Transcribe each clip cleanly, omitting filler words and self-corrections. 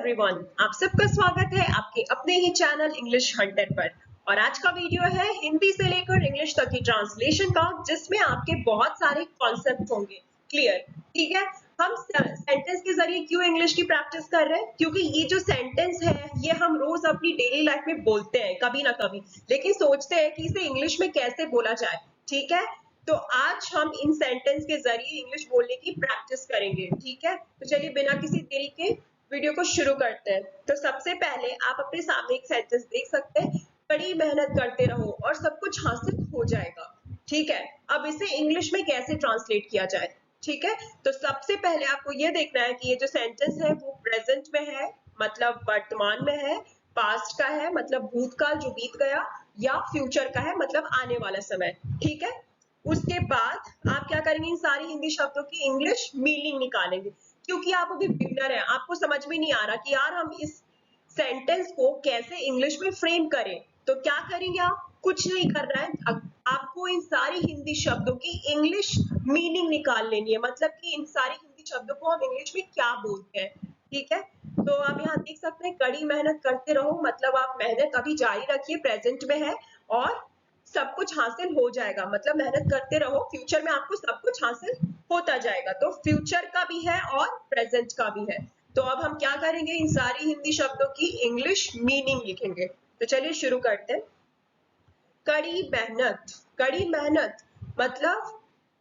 Everyone, आप सबका स्वागत है आपके अपने ही चैनल इंग्लिश हंटर पर। और आज का वीडियो है हिंदी से लेकर इंग्लिश तक की ट्रांसलेशन का, जिसमें आपके बहुत सारे कॉन्सेप्ट होंगे क्लियर। ठीक है, हम सेंटेंस के जरिए क्यों इंग्लिश की प्रैक्टिस कर रहे हैं? क्योंकि ये जो सेंटेंस है ये हम रोज अपनी डेली लाइफ में बोलते हैं कभी ना कभी, लेकिन सोचते हैं कि इसे इंग्लिश में कैसे बोला जाए। ठीक है, तो आज हम इन सेंटेंस के जरिए इंग्लिश बोलने की प्रैक्टिस करेंगे। ठीक है, तो चलिए बिना किसी देरी के वीडियो को शुरू करते हैं। तो सबसे पहले आप अपने सामने एक सेंटेंस देख सकते हैं, कड़ी मेहनत करते रहो और सब कुछ हासिल हो जाएगा। ठीक है, अब इसे इंग्लिश में कैसे ट्रांसलेट किया जाए? ठीक है, तो सबसे पहले आपको ये देखना है कि ये जो सेंटेंस है वो प्रेजेंट में है, मतलब वर्तमान में है, पास्ट का है मतलब भूतकाल जो बीत गया, या फ्यूचर का है मतलब आने वाला समय। ठीक है, उसके बाद आप क्या करेंगे, इन सारी हिंदी शब्दों की इंग्लिश मीनिंग निकालेंगे। क्योंकि आप अभी बिगनर हैं, आपको समझ में नहीं आ रहा कि यार हम इस सेंटेंस को कैसे इंग्लिश में फ्रेम करें, तो क्या करेंगे आप? कुछ नहीं करना है, आपको इन सारी हिंदी शब्दों की इंग्लिश मीनिंग निकाल लेनी है, मतलब कि इन सारी हिंदी शब्दों को हम इंग्लिश में क्या बोलते हैं। ठीक है, तो आप यहाँ देख सकते हैं, कड़ी मेहनत करते रहो मतलब आप मेहनत अभी जारी रखिए, प्रेजेंट में है, और सब कुछ हासिल हो जाएगा मतलब मेहनत करते रहो, फ्यूचर में आपको सब कुछ हासिल होता जाएगा। तो फ्यूचर का भी है और प्रेजेंट का भी है। तो अब हम क्या करेंगे, इन सारी हिंदी शब्दों की इंग्लिश मीनिंग लिखेंगे। तो चलिए शुरू करते हैं। कड़ी मेहनत, कड़ी मेहनत मतलब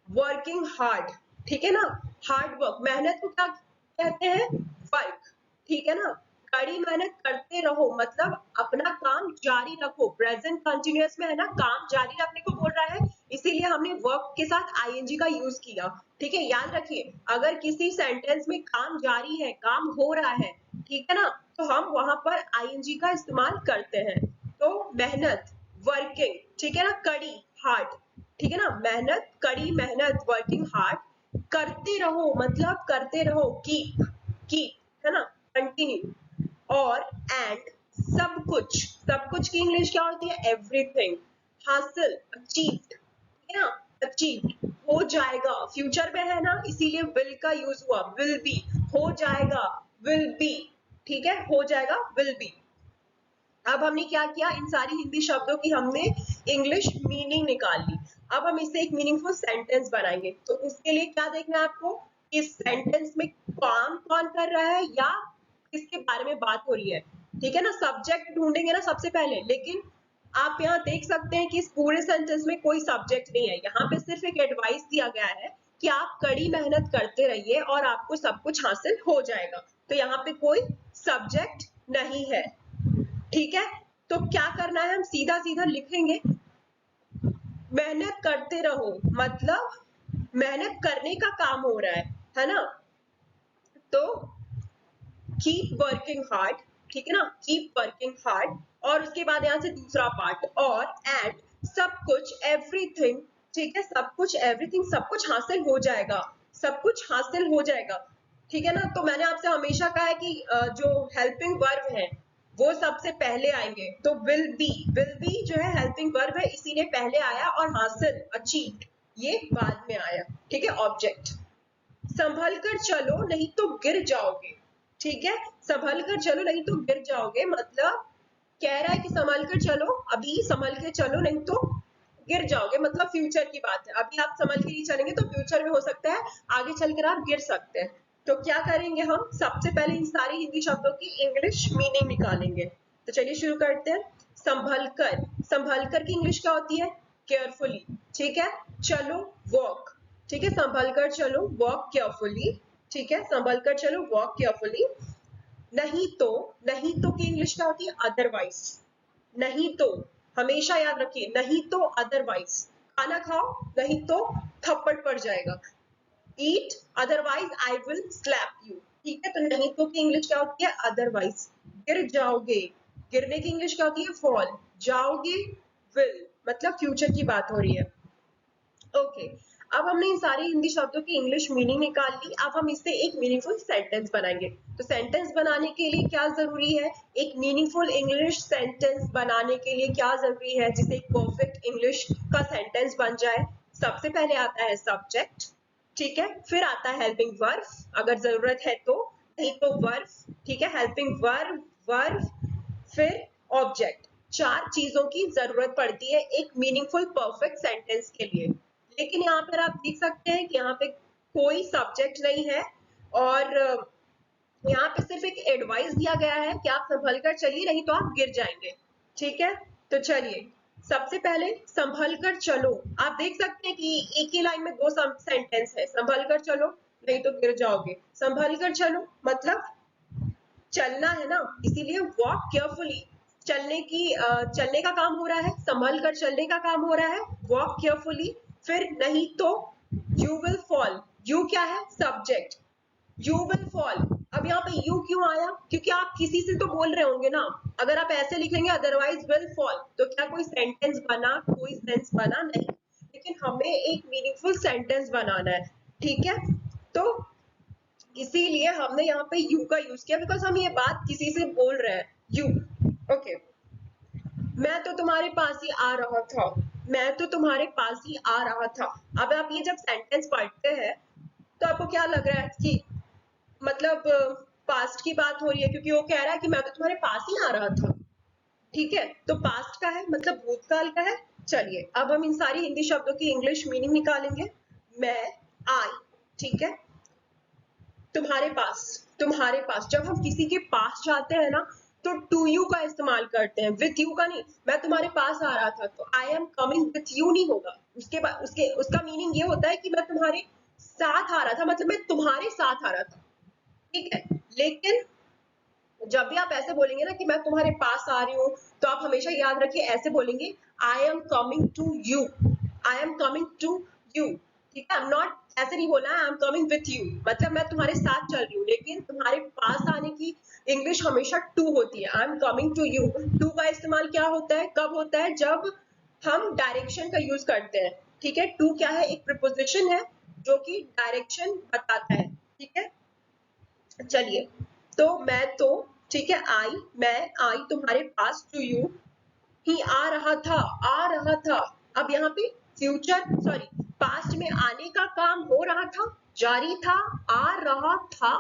वर्किंग हार्ड। ठीक है ना, हार्ड वर्क, मेहनत को क्या कहते हैं? वर्क। ठीक है ना, कड़ी मेहनत करते रहो मतलब अपना काम जारी रखो, प्रेजेंट कंटिन्यूअस में है ना, काम जारी रखने को बोल रहा है, इसीलिए हमने वर्क के साथ आईएनजी का यूज किया। ठीक है, याद रखिए अगर किसी सेंटेंस में काम जारी है, काम हो रहा है, ठीक है ना, तो हम वहां पर आईएनजी का इस्तेमाल करते हैं। तो मेहनत, वर्किंग, ठीक है ना, कड़ी हार्ड, ठीक है ना, मेहनत, कड़ी मेहनत, वर्किंग हार्ड, करते रहो मतलब करते रहो, कीप, कीप है ना, कंटिन्यू, और एंड सब कुछ, सब कुछ की इंग्लिश क्या होती है? एवरीथिंग, हासिल, अचीव्ड, ठीक है ना, अचीव्ड, हो जाएगा, फ्यूचर में है ना इसीलिए विल का यूज हुआ, विल बी, हो जाएगा, विल बी, ठीक है, हो जाएगा, विल बी। अब हमने क्या किया, इन सारी हिंदी शब्दों की हमने इंग्लिश मीनिंग निकाल ली। अब हम इससे एक मीनिंगफुल सेंटेंस बनाएंगे। तो उसके लिए क्या देखना है आपको, इस सेंटेंस में काम कौन कर रहा है या किसके बारे में बात हो रही है। ठीक है ना, सब्जेक्ट ढूंढेंगे ना सबसे पहले, लेकिन आप यहाँ देख सकते हैं कि इस पूरे सेंटेंस में कोई सब्जेक्ट नहीं है, यहाँ पे सिर्फ एक एडवाइस दिया गया है कि आप कड़ी मेहनत करते रहिए और आपको सब कुछ हासिल हो जाएगा। तो यहाँ पे कोई सब्जेक्ट नहीं है। ठीक है, तो क्या करना है, हम सीधा सीधा लिखेंगे, मेहनत करते रहो मतलब मेहनत करने का काम हो रहा है ना, तो कीप वर्किंग हार्ड, ठीक है ना, कीप वर्किंग हार्ड, और उसके बाद यहाँ से दूसरा पार्ट, और एंड सब कुछ, एवरीथिंग, ठीक है, सब कुछ, एवरीथिंग, सब कुछ हासिल हो जाएगा, सब कुछ हासिल हो जाएगा। ठीक है ना, तो मैंने आपसे हमेशा कहा है कि जो हेल्पिंग वर्ब है वो सबसे पहले आएंगे, तो विल बी जो है हेल्पिंग वर्ब है, इसीलिए पहले आया, और हासिल, अचीव्ड, ये बाद में आया। ठीक है, ऑब्जेक्ट। संभल कर चलो नहीं तो गिर जाओगे, ठीक है, संभल कर चलो नहीं तो गिर जाओगे मतलब कह रहा है कि संभल कर चलो, अभी संभल के चलो नहीं तो गिर जाओगे, मतलब फ्यूचर की बात है, अभी आप संभल के नहीं चलेंगे तो फ्यूचर में हो सकता है आगे चलकर आप गिर सकते हैं। तो क्या करेंगे, हम सबसे पहले इन सारी हिंदी शब्दों की इंग्लिश मीनिंग निकालेंगे। तो चलिए शुरू करते हैं। संभल कर, संभल कर की इंग्लिश क्या होती है? केयरफुली, ठीक है, चलो, वॉक, ठीक है, संभल कर चलो, वॉक केयरफुली, ठीक है, संभल कर चलो, वॉक केयरफुली। नहीं तो, नहीं तो की इंग्लिश क्या होती है? अदरवाइज, नहीं तो, हमेशा याद रखिए, नहीं तो अदरवाइज, खाना खाओ नहीं तो थप्पड़ पड़ जाएगा, it otherwise I will slap you, ठीक है, तो नहीं तो की इंग्लिश क्या होती है? अदरवाइज। गिर जाओगे, गिरने की इंग्लिश क्या होती है? फॉल। जाओगे, विल, मतलब फ्यूचर की बात हो रही है। ओके, अब हमने इन सारी हिंदी शब्दों की इंग्लिश मीनिंग निकाल ली, अब हम इससे एक मीनिंगफुल सेंटेंस बनाएंगे। तो सेंटेंस बनाने के लिए क्या जरूरी है? एक मीनिंगफुल इंग्लिश सेंटेंस बनाने के लिए क्या जरूरी है जिससे एक परफेक्ट इंग्लिश का सेंटेंस बन जाए? सबसे पहले आता है सब्जेक्ट, ठीक है, फिर आता है हेल्पिंग वर्ब अगर जरूरत है तो, नहीं तो वर्ब, ठीक है, हेल्पिंग वर्ब, वर्ब, फिर ऑब्जेक्ट। 4 चीजों की जरूरत पड़ती है एक मीनिंगफुल परफेक्ट सेंटेंस के लिए। लेकिन यहाँ पर आप देख सकते हैं कि यहाँ पे कोई सब्जेक्ट नहीं है और यहाँ पे सिर्फ एक एडवाइस दिया गया है कि आप संभल कर चलिए नहीं तो आप गिर जाएंगे। ठीक है, तो चलिए सबसे पहले संभल कर चलो। आप देख सकते हैं कि एक ही लाइन में 2 सेंटेंस है। संभल कर चलो नहीं तो गिर जाओगे, संभल कर चलो मतलब चलना है ना, इसीलिए वॉक केयरफुली। चलने का काम हो रहा है, संभल कर चलने का काम हो रहा है, वॉक केयरफुली। फिर नहीं तो यू विल फॉल। यू क्या है? सब्जेक्ट। You will fall. अब यहाँ पे यू क्यों आया? क्योंकि आप किसी से तो बोल रहे होंगे ना। अगर आप ऐसे लिखेंगे अदरवाइज विल फॉल, तो क्या कोई सेंटेंस बना? कोई सेंस बना नहीं। लेकिन हमें एक मीनिंगफुल सेंटेंस बनाना है, ठीक है। तो इसीलिए हमने यहाँ पे यू का यूज किया, बिकॉज हम ये बात किसी से बोल रहे हैं। You, okay. मैं तो तुम्हारे पास ही आ रहा था। मैं तो तुम्हारे पास ही आ रहा था। अब आप ये जब सेंटेंस पढ़ते हैं तो आपको क्या लग रहा है कि मतलब पास्ट की बात हो रही है, क्योंकि वो कह रहा है कि मैं तो तुम्हारे पास ही आ रहा था। ठीक है, तो पास्ट का है मतलब भूतकाल का है। चलिए अब हम इन सारी हिंदी शब्दों की इंग्लिश मीनिंग निकालेंगे। मैं, आई, ठीक है। तुम्हारे पास, तुम्हारे पास, जब हम किसी के पास जाते हैं ना तो टू यू का इस्तेमाल करते हैं, विथ यू का नहीं। मैं तुम्हारे पास आ रहा था तो आई एम कमिंग विथ यू नहीं होगा। उसके बाद उसका मीनिंग ये होता है कि मैं तुम्हारे साथ आ रहा था, मतलब मैं तुम्हारे साथ आ रहा था। ठीक है, लेकिन जब भी आप ऐसे बोलेंगे ना कि मैं तुम्हारे पास आ रही हूँ, तो आप हमेशा याद रखिए ऐसे बोलेंगे, I am coming to you. I am coming to you, ठीक है। आई एम नॉट, ऐसे नहीं बोलना है I am coming with you, मतलब मैं तुम्हारे साथ चल रही हूँ। लेकिन तुम्हारे पास आने की इंग्लिश हमेशा टू होती है। I am coming to you. To का इस्तेमाल क्या होता है, कब होता है? जब हम डायरेक्शन का यूज करते हैं। ठीक है, टू क्या है? एक प्रिपोजिशन है जो कि डायरेक्शन बताता है। ठीक है, चलिए, तो मैं तो, ठीक है, आई, मैं आई तुम्हारे पास, टू यू। ही आ रहा था, आ रहा था। अब यहाँ पे फ्यूचर, सॉरी, पास्ट में आने का काम हो रहा था, जारी था, आ रहा था,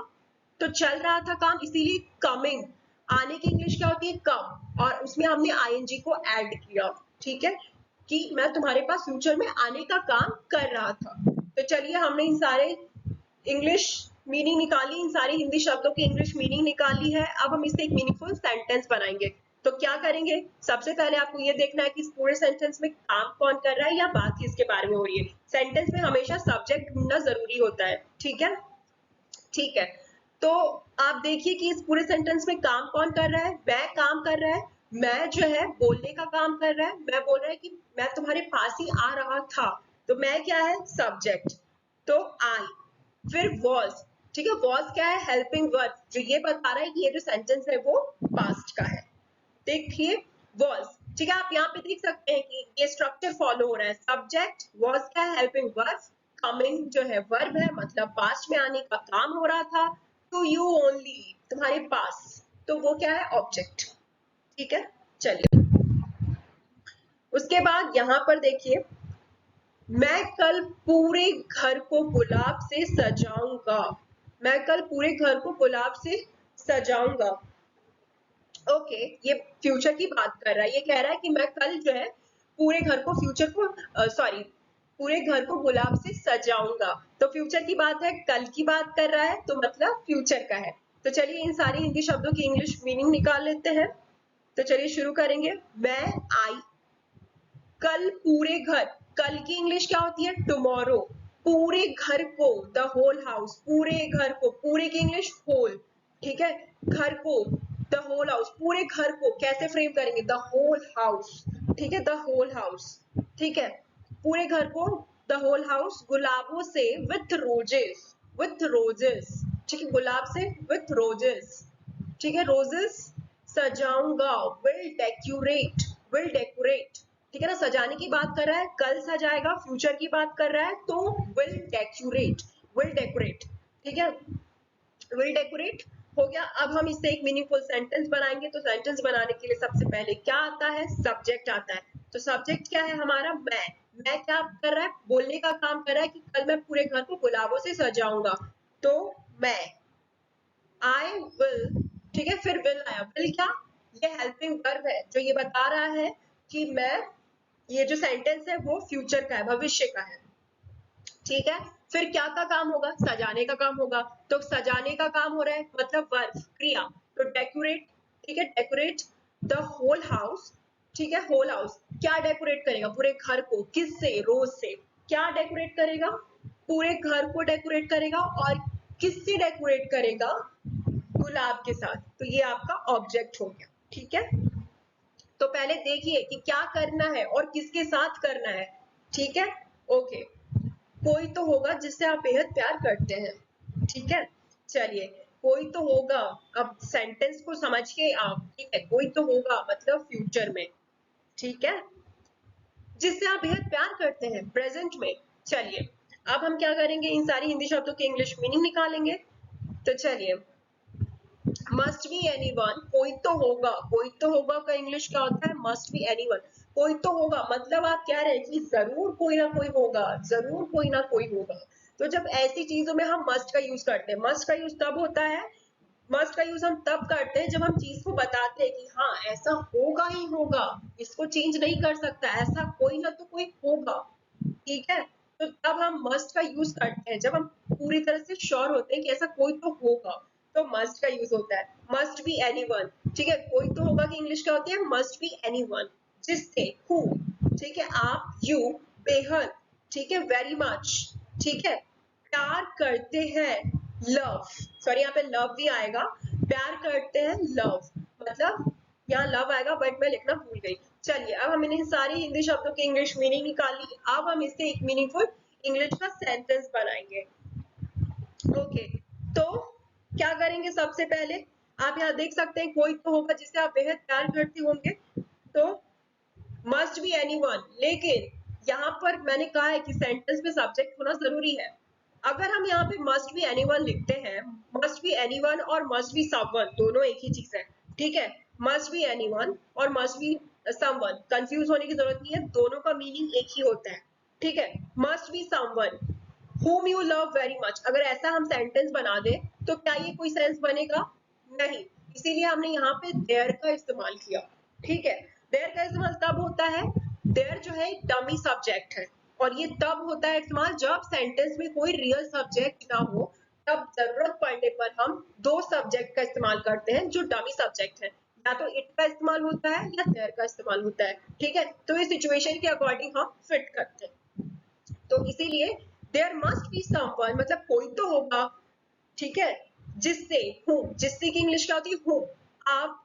तो चल रहा था काम, इसीलिए कमिंग। आने की इंग्लिश क्या होती है? कम, और उसमें हमने आईएनजी को ऐड किया। ठीक है, कि मैं तुम्हारे पास फ्यूचर में आने का काम कर रहा था। तो चलिए हमने इन सारे इंग्लिश मीनिंग निकाली, इन सारी हिंदी शब्दों की इंग्लिश मीनिंग निकाली है। अब हम इससे एक मीनिंगफुल सेंटेंस बनाएंगे। तो क्या करेंगे? सबसे पहले आपको ये देखना है कि इस पूरे सेंटेंस में काम कौन कर रहा है या बात किसके बारे में हो रही है। सेंटेंस में हमेशा सब्जेक्ट ढूंढना जरूरी होता है। ठीक है, ठीक है। तो आप देखिए कि इस पूरे सेंटेंस में काम कौन कर रहा है? मैं काम कर रहा है। मैं जो है बोलने का काम कर रहा है। मैं बोल रहा है कि मैं तुम्हारे पास ही आ रहा था, तो मैं क्या है? सब्जेक्ट। तो आई, फिर वॉज, ठीक है। वॉज क्या है? हेल्पिंग वर्ब, जो ये बता रहा है कि ये जो सेंटेंस है वो पास्ट का है। देखिए वॉज, ठीक है। आप यहाँ पे देख सकते हैं कि ये स्ट्रक्चर फॉलो हो रहा है। सब्जेक्ट, वॉज क्या है? हेल्पिंग वर्ब, कमिंग जो है वर्ब है, मतलब पास्ट में आने का काम हो रहा था, टू यू ओनली, तुम्हारे पास, तो वो क्या है? ऑब्जेक्ट। ठीक है, चलिए उसके बाद यहाँ पर देखिए, मैं कल पूरे घर को गुलाब से सजाऊंगा। मैं कल पूरे घर को गुलाब से सजाऊंगा। ओके, ये फ्यूचर की बात कर रहा है। ये कह रहा है कि मैं कल जो है पूरे घर को, फ्यूचर को, सॉरी, पूरे घर को गुलाब से सजाऊंगा। तो फ्यूचर की बात है, कल की बात कर रहा है, तो मतलब फ्यूचर का है। तो चलिए इन सारी हिंदी शब्दों की इंग्लिश मीनिंग निकाल लेते हैं। तो चलिए शुरू करेंगे। मैं आई कल पूरे घर, कल की इंग्लिश क्या होती है? टुमारो। पूरे घर को, द होल हाउस, पूरे घर को, पूरे की इंग्लिश होल। ठीक है, घर को, द होल हाउस, पूरे घर को कैसे फ्रेम करेंगे? The whole house. ठीक है, द होल हाउस। ठीक है, पूरे घर को, द होल हाउस, गुलाबों से, विथ रोजेस, विथ रोजेस। ठीक है, गुलाब से, विथ रोजेस। ठीक है, रोजेस, सजाऊंगा, विल डेकोरेट, विल डेकोरेट। ठीक है ना, सजाने की बात कर रहा है, कल सजाएगा, फ्यूचर की बात कर रहा है, तो विल डेकोरेट, विल डेकोरेट। ठीक है, विल डेकोरेट हो गया। अब हम इससे एक मीनिंगफुल सेंटेंस बनाएंगे। तो सेंटेंस बनाने के लिए सबसे पहले क्या आता है? सब्जेक्ट आता है। तो सब्जेक्ट क्या है हमारा? मैं क्या कर रहा है? बोलने का काम कर रहा है कि कल मैं पूरे घर को गुलाबों से सजाऊंगा। तो मैं, आई विल, ठीक है, फिर विल आया। विल क्या, ये हेल्पिंग वर्ब है जो ये बता रहा है कि मैं, ये जो सेंटेंस है वो फ्यूचर का है, भविष्य का है, ठीक है। फिर क्या का काम होगा, सजाने का काम होगा, तो सजाने का काम हो रहा है मतलब वर्ब, क्रिया, तो डेकोरेट, ठीक है, डेकोरेट द होल हाउस, ठीक है, होल हाउस, क्या डेकोरेट करेगा, पूरे घर को, किससे, रोज से, क्या डेकोरेट करेगा, पूरे घर को डेकोरेट करेगा, और किससे डेकोरेट करेगा, गुलाब के साथ, तो ये आपका ऑब्जेक्ट हो गया, ठीक है। तो पहले देखिए कि क्या करना है और किसके साथ करना है, ठीक है, ओके। कोई तो होगा जिससे आप बेहद प्यार करते हैं, ठीक है, चलिए, कोई तो होगा, अब सेंटेंस को समझ के आप, ठीक है, कोई तो होगा मतलब फ्यूचर में, ठीक है, जिससे आप बेहद प्यार करते हैं प्रेजेंट में। चलिए, अब हम क्या करेंगे, इन सारी हिंदी शब्दों के इंग्लिश मीनिंग निकालेंगे। तो चलिए, मस्ट बी एनीवन, कोई तो होगा का इंग्लिश क्या होता है, मस्ट बी एनीवन, कोई तो होगा मतलब आप कह रहे हैं कि जरूर कोई ना कोई होगा, जरूर कोई ना कोई होगा। तो जब ऐसी चीजों में हम मस्ट का यूज करते हैं, मस्ट का यूज तब होता है, मस्ट का यूज हम तब करते हैं जब हम चीज को बताते हैं कि हाँ ऐसा होगा ही होगा, इसको चेंज नहीं कर सकता, ऐसा कोई ना तो कोई होगा, ठीक है। तो तब हम मस्ट का यूज करते हैं जब हम पूरी तरह से श्योर होते हैं कि ऐसा कोई तो होगा, तो मस्ट का यूज होता है। मस्ट बी एनीवन, ठीक है, कोई तो होगा की इंग्लिश क्या होती है, मस्ट बी एनीवन, जिससे, हु, ठीक है, आप, यू, बेहद, ठीक है, वेरी मच, ठीक है, प्यार करते हैं, लव, सॉरी यहाँ पे लव भी आएगा, प्यार करते हैं, लव, मतलब यहाँ लव आएगा बट मैं लिखना भूल गई। चलिए, अब हमने इन सारी हिंदी शब्दों की इंग्लिश मीनिंग निकाली, अब हम इससे एक मीनिंगफुल इंग्लिश का सेंटेंस बनाएंगे। ओके, तो क्या करेंगे, सबसे पहले आप यहाँ देख सकते हैं कोई तो होगा जिससे आप बेहद प्यार करते होंगे, तो मस्ट बी एनीवन, लेकिन यहाँ पर मैंने कहा है कि सेंटेंस में सब्जेक्ट होना जरूरी है। अगर हम यहाँ पे मस्ट बी एनीवन लिखते हैं, मस्ट बी एनीवन और मस्ट बी समवन दोनों एक ही चीज है, ठीक है, मस्ट बी एनीवन और मस्ट बी समवन, कंफ्यूज होने की जरूरत नहीं है, दोनों का मीनिंग एक ही होता है, ठीक है। Must be someone whom you love very much, अगर ऐसा हम सेंटेंस बना दे तो क्या ये कोई सेंस बनेगा, नहीं, इसीलिए हमने यहाँ पे देयर का इस्तेमाल किया, ठीक है। देयर का इस्तेमाल तब होता है, देयर जो है एक डमी सब्जेक्ट है, और ये तब होता है इस्तेमाल जब सेंटेंस में कोई रियल सब्जेक्ट ना हो, तब जरूरत पड़ने पर हम दो सब्जेक्ट का इस्तेमाल करते हैं जो डमी सब्जेक्ट है, या तो इट का इस्तेमाल होता है या देयर का इस्तेमाल होता है, ठीक है। तो इस सिचुएशन के अकॉर्डिंग हम फिट करते हैं, तो इसीलिए देयर मस्ट बी समवन मतलब कोई तो होगा, ठीक है, जिससे, हूँ, जिससे की इंग्लिश क्या होती है, हूँ, आप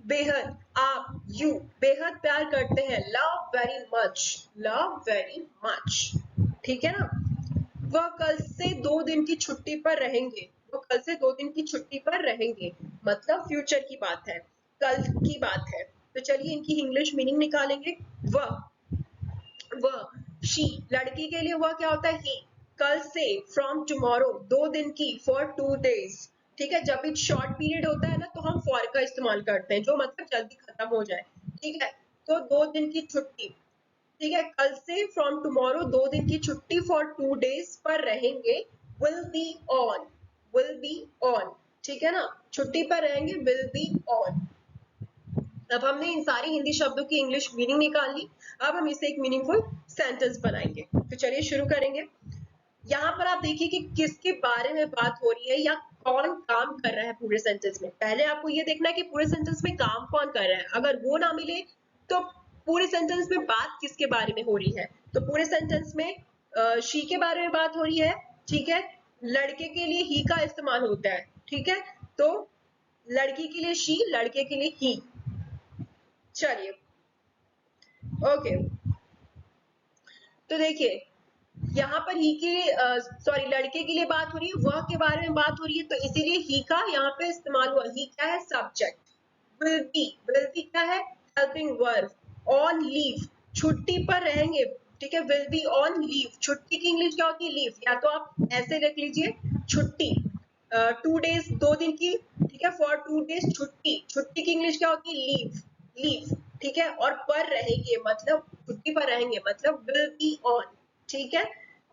बेहद, आप, यू, बेहद प्यार करते हैं, love very much, love very much, ठीक है ना। वह कल से 2 दिन की छुट्टी पर रहेंगे, वो कल से 2 दिन की छुट्टी पर रहेंगे, मतलब फ्यूचर की बात है, कल की बात है। तो चलिए इनकी इंग्लिश मीनिंग निकालेंगे। वह, शी, लड़की के लिए वह क्या होता है, ही, कल से, फ्रॉम टुमारो, 2 दिन की, फॉर 2 days, ठीक है, जब भी शॉर्ट पीरियड होता है ना तो हम फॉर का इस्तेमाल करते हैं, जो मतलब जल्दी खत्म हो जाए, ठीक है। तो 2 दिन की छुट्टी, ठीक है, कल से, फ्रॉम टुमारो, 2 दिन की छुट्टी, फॉर 2 days पर रहेंगे, will be on, will be on, ठीक है ना, छुट्टी पर रहेंगे, विल बी ऑन। अब हमने इन सारी हिंदी शब्दों की इंग्लिश मीनिंग निकाल ली, अब हम इसे एक मीनिंगफुल सेंटेंस बनाएंगे। तो चलिए शुरू करेंगे। यहाँ पर आप देखिए कि किसके बारे में बात हो रही है या कौन काम कर रहा है पूरे सेंटेंस में। पहले आपको ये देखना है कि पूरे सेंटेंस में काम कौन कर रहा है, अगर वो ना मिले तो पूरे सेंटेंस में बात किसके बारे में हो रही है। तो पूरे सेंटेंस में शी के बारे में बात हो रही है, ठीक है, लड़के के लिए ही का इस्तेमाल होता है, ठीक है, तो लड़की के लिए शी, लड़के के लिए ही। चलिए, ओके, तो देखिए यहाँ पर ही के, सॉरी, लड़के के लिए बात हो रही है, वह के बारे में बात हो रही है, तो इसीलिए ही का यहाँ पे इस्तेमाल हुआ। ही क्या है, सब्जेक्ट। विल बी क्या है, हेल्पिंग वर्ब। ऑन लीव, छुट्टी पर रहेंगे, ठीक है, विल बी ऑन लीव, छुट्टी की इंग्लिश क्या होती है, लीव, या तो आप ऐसे रख लीजिए, छुट्टी, 2 days, 2 दिन की, ठीक है, फॉर 2 days, छुट्टी, छुट्टी की इंग्लिश क्या होती है, लीव, लीव, ठीक है, और पर रहेंगे मतलब छुट्टी पर रहेंगे मतलब विल बी ऑन, ठीक है।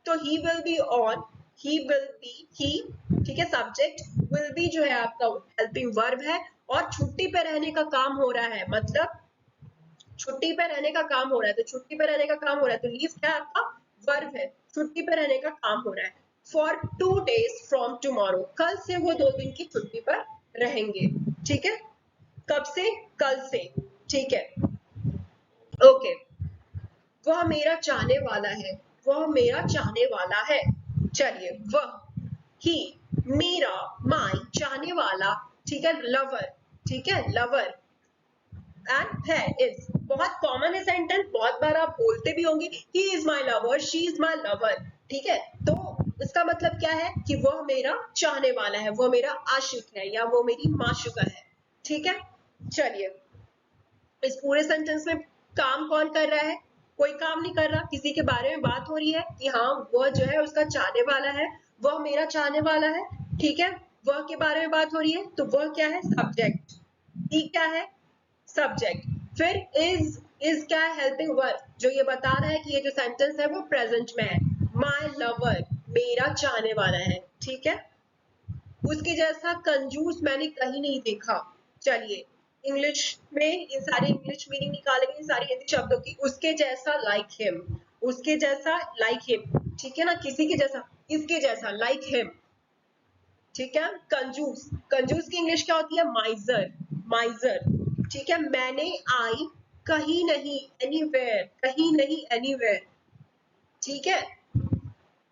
तो he will be on, he will be, he, ठीक है, सब्जेक्ट, will be जो है आपका हेल्पिंग वर्ब है और छुट्टी पे रहने का काम हो रहा है, मतलब छुट्टी पे रहने का काम हो रहा है, तो छुट्टी पे रहने का काम हो रहा है तो लीव क्या है आपका वर्ब है, छुट्टी पे रहने का काम हो रहा है। फॉर 2 days फ्रॉम टुमारो, कल से वो 2 दिन की छुट्टी पर रहेंगे, ठीक है, कब से, कल से, ठीक है, ओके। वह मेरा चाहने वाला है, वह मेरा चाहने वाला है, चलिए वह, ही, मेरा, माई, चाहने वाला, ठीक है, लवर, ठीक है, लवर एंड है, इज, बहुत कॉमन है सेंटेंस, बहुत बार आप बोलते भी होंगे, he is my lover, she is my lover, ठीक है, तो इसका मतलब क्या है कि वह मेरा चाहने वाला है, वह मेरा आशिक है या वो मेरी माशुका है, ठीक है। चलिए इस पूरे सेंटेंस में काम कौन कर रहा है, कोई काम नहीं कर रहा, किसी के बारे में बात हो रही है कि हाँ वह जो है उसका चाहने वाला है, वह मेरा चाहने वाला है, ठीक है, वह के बारे में बात हो रही है, तो वह क्या है, सब्जेक्ट, ही क्या है, सब्जेक्ट, फिर इज क्या है, हेल्पिंग वर्ब, जो ये बता रहा है कि ये जो सेंटेंस है वो प्रेजेंट में है, माय लवर, मेरा चाहने वाला है, ठीक है। उसके जैसा कंजूस मैंने कहीं नहीं देखा, चलिए इंग्लिश में इन सारे इंग्लिश मीनिंग निकालेंगे, इन सारी हिंदी शब्दों की, उसके जैसा लाइक हिम, उसके जैसा लाइक हिम, ठीक है ना, किसी के जैसा, इसके जैसा लाइक हिम, ठीक है। कंजूस, कंजूस की इंग्लिश क्या होती है, माइजर, माइजर, ठीक है। मैंने आई, कहीं नहीं, एनीवेयर, कहीं नहीं, एनीवेयर, ठीक है।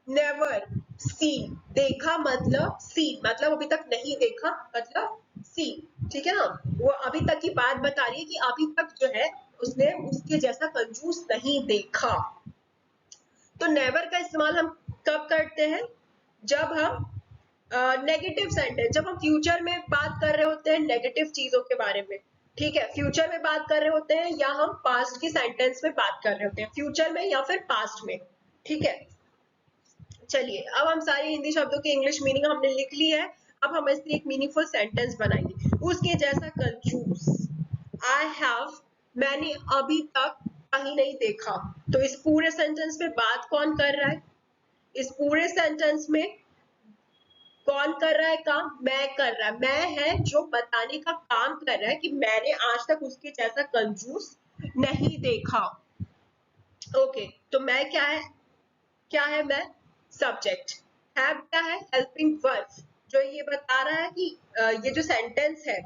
नेवर सीन, देखा मतलब सीन, मतलब अभी तक नहीं देखा मतलब सीन, ठीक है ना, वो अभी तक की बात बता रही है कि अभी तक जो है उसने उसके जैसा कंजूस नहीं देखा। तो नेवर का इस्तेमाल हम कब करते हैं, जब हम नेगेटिव सेंटेंस, जब हम फ्यूचर में बात कर रहे होते हैं नेगेटिव चीजों के बारे में, ठीक है, फ्यूचर में बात कर रहे होते हैं या हम पास्ट के सेंटेंस में बात कर रहे होते हैं, फ्यूचर में या फिर पास्ट में, ठीक है। चलिए अब हम सारे हिंदी शब्दों की इंग्लिश मीनिंग हमने लिख ली है, अब हम इससे एक मीनिंगफुल सेंटेंस बनाएंगे, उसके जैसा कंजूस, आई हैव, मैंने अभी तक कहीं नहीं देखा, तो इस पूरे सेंटेंस में बात कौन कर रहा है, इस पूरे सेंटेंस में कौन कर रहा है काम, मैं कर रहा है, मैं है जो बताने का काम कर रहा है कि मैंने आज तक उसके जैसा कंजूस नहीं देखा, ओके। तो मैं क्या है मैं, सब्जेक्ट, हैव क्या है, हेल्पिंग वर्ब, जो ये बता रहा है कि ये जो सेंटेंस है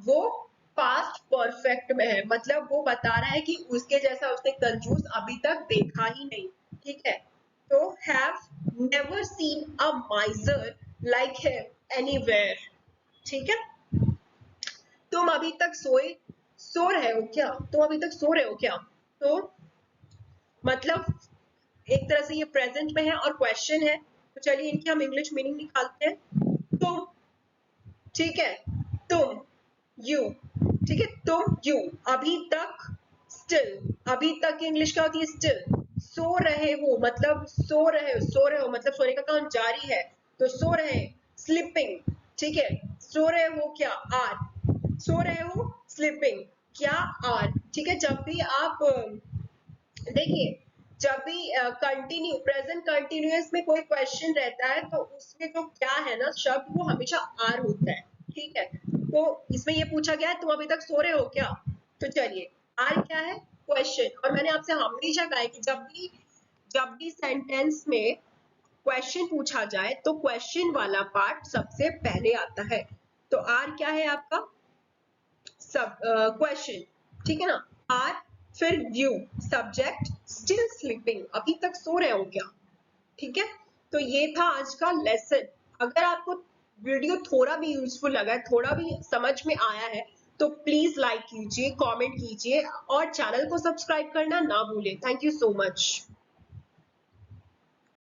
वो पास्ट परफेक्ट में है, मतलब वो बता रहा है कि उसके जैसा उसने कंजूस अभी तक देखा ही नहीं, ठीक है। तो have never seen a माइजर like him anywhere, ठीक है। तुम अभी तक सो रहे हो क्या, तुम अभी तक सो रहे हो क्या, तो मतलब एक तरह से ये प्रेजेंट में है और क्वेश्चन है, तो चलिए इनकी हम इंग्लिश मीनिंग निकालते हैं। तुम, ठीक है, तुम, यू, ठीक है, तुम, यू, अभी तक, स्टिल, अभी तक की इंग्लिश क्या होती है, स्टिल, सो रहे हो मतलब सो रहे हो, सो रहे हो मतलब सोने का काम जारी है, तो सो रहे, स्लीपिंग, ठीक है, सो रहे हो क्या, आर, सो रहे हो, स्लीपिंग, क्या, आर, ठीक है। जब भी आप देखिए, जब भी कंटिन्यू प्रेजेंट कंटिन्यूअस में कोई क्वेश्चन रहता है तो उसमें जो क्या है ना शब्द, वो हमेशा आर होता है, ठीक है। तो इसमें ये पूछा गया है तुम अभी तक सो रहे हो क्या, तो चलिए आर क्या है, क्वेश्चन, और मैंने आपसे हमेशा कहा है कि जब भी सेंटेंस में क्वेश्चन पूछा जाए तो क्वेश्चन वाला पार्ट सबसे पहले आता है, तो आर क्या है आपका, सब क्वेश्चन, ठीक है ना, आर, फिर यू, सब्जेक्ट, स्टिल स्लीपिंग, अभी तक सो रहे हो क्या, ठीक है। तो ये था आज का लेसन, अगर आपको वीडियो थोड़ा भी यूजफुल लगा है, थोड़ा भी समझ में आया है, तो प्लीज लाइक कीजिए, कमेंट कीजिए और चैनल को सब्सक्राइब करना ना भूलें। Thank you so much.